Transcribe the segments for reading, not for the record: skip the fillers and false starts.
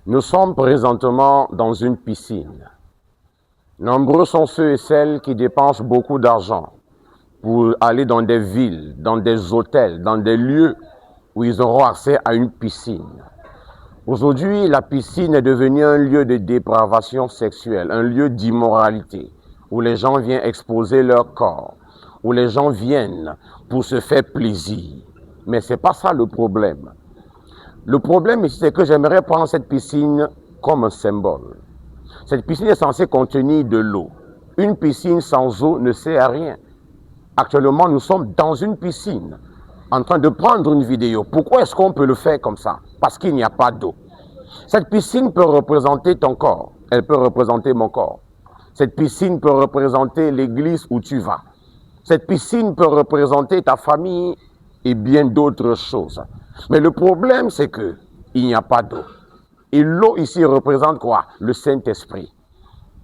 Nous sommes présentement dans une piscine. Nombreux sont ceux et celles qui dépensent beaucoup d'argent pour aller dans des villes, dans des hôtels, dans des lieux où ils auront accès à une piscine. Aujourd'hui, la piscine est devenue un lieu de dépravation sexuelle, un lieu d'immoralité, où les gens viennent exposer leur corps, où les gens viennent pour se faire plaisir. Mais ce n'est pas ça le problème. Le problème ici, c'est que j'aimerais prendre cette piscine comme un symbole. Cette piscine est censée contenir de l'eau. Une piscine sans eau ne sert à rien. Actuellement, nous sommes dans une piscine, en train de prendre une vidéo. Pourquoi est-ce qu'on peut le faire comme ça? Parce qu'il n'y a pas d'eau. Cette piscine peut représenter ton corps. Elle peut représenter mon corps. Cette piscine peut représenter l'église où tu vas. Cette piscine peut représenter ta famille et bien d'autres choses. Mais le problème, c'est qu'il n'y a pas d'eau. Et l'eau ici représente quoi? Le Saint-Esprit.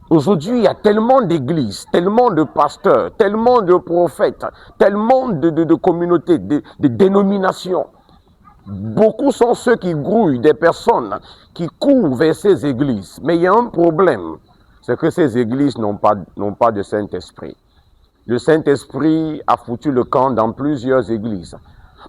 Aujourd'hui, il y a tellement d'églises, tellement de pasteurs, tellement de prophètes, tellement de communautés, de dénominations. Beaucoup sont ceux qui grouillent, des personnes qui courent vers ces églises. Mais il y a un problème, c'est que ces églises n'ont pas de Saint-Esprit. Le Saint-Esprit a foutu le camp dans plusieurs églises.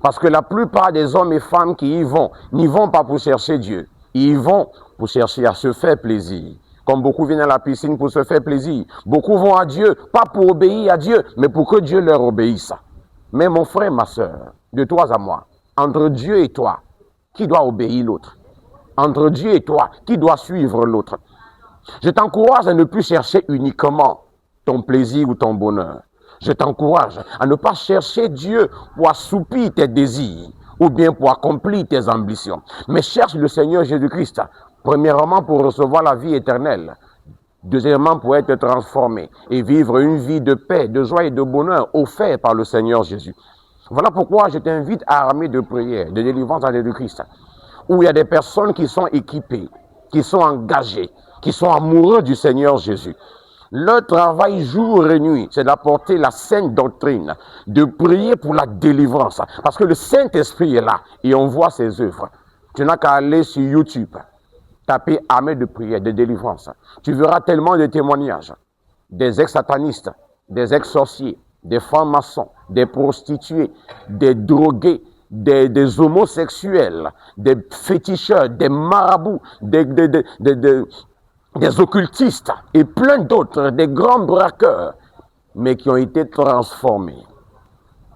Parce que la plupart des hommes et femmes qui y vont, n'y vont pas pour chercher Dieu. Ils y vont pour chercher à se faire plaisir. Comme beaucoup viennent à la piscine pour se faire plaisir. Beaucoup vont à Dieu, pas pour obéir à Dieu, mais pour que Dieu leur obéisse. Mais mon frère, ma soeur, de toi à moi, entre Dieu et toi, qui doit obéir l'autre? Entre Dieu et toi, qui doit suivre l'autre? Je t'encourage à ne plus chercher uniquement ton plaisir ou ton bonheur. Je t'encourage à ne pas chercher Dieu pour assoupir tes désirs ou bien pour accomplir tes ambitions. Mais cherche le Seigneur Jésus-Christ, premièrement pour recevoir la vie éternelle, deuxièmement pour être transformé et vivre une vie de paix, de joie et de bonheur offert par le Seigneur Jésus. Voilà pourquoi je t'invite à armer de prière, de délivrance à Jésus-Christ, où il y a des personnes qui sont équipées, qui sont engagées, qui sont amoureux du Seigneur Jésus. Leur travail jour et nuit, c'est d'apporter la sainte doctrine, de prier pour la délivrance. Parce que le Saint-Esprit est là et on voit ses œuvres. Tu n'as qu'à aller sur YouTube, taper armée de prière, de délivrance. Tu verras tellement de témoignages. Des ex-satanistes, des ex-sorciers, des francs-maçons, des prostituées, des drogués, des homosexuels, des féticheurs, des marabouts, des occultistes et plein d'autres, des grands braqueurs, mais qui ont été transformés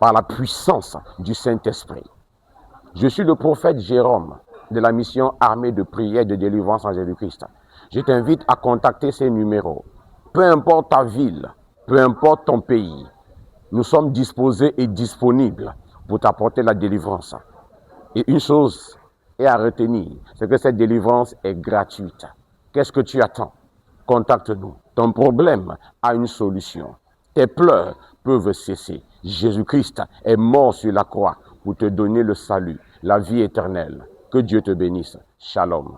par la puissance du Saint-Esprit. Je suis le prophète Jérôme de la mission armée de prière et de délivrance en Jésus-Christ. Je t'invite à contacter ces numéros. Peu importe ta ville, peu importe ton pays, nous sommes disposés et disponibles pour t'apporter la délivrance. Et une chose est à retenir, c'est que cette délivrance est gratuite. Qu'est-ce que tu attends? Contacte-nous. Ton problème a une solution. Tes pleurs peuvent cesser. Jésus-Christ est mort sur la croix pour te donner le salut, la vie éternelle. Que Dieu te bénisse. Shalom.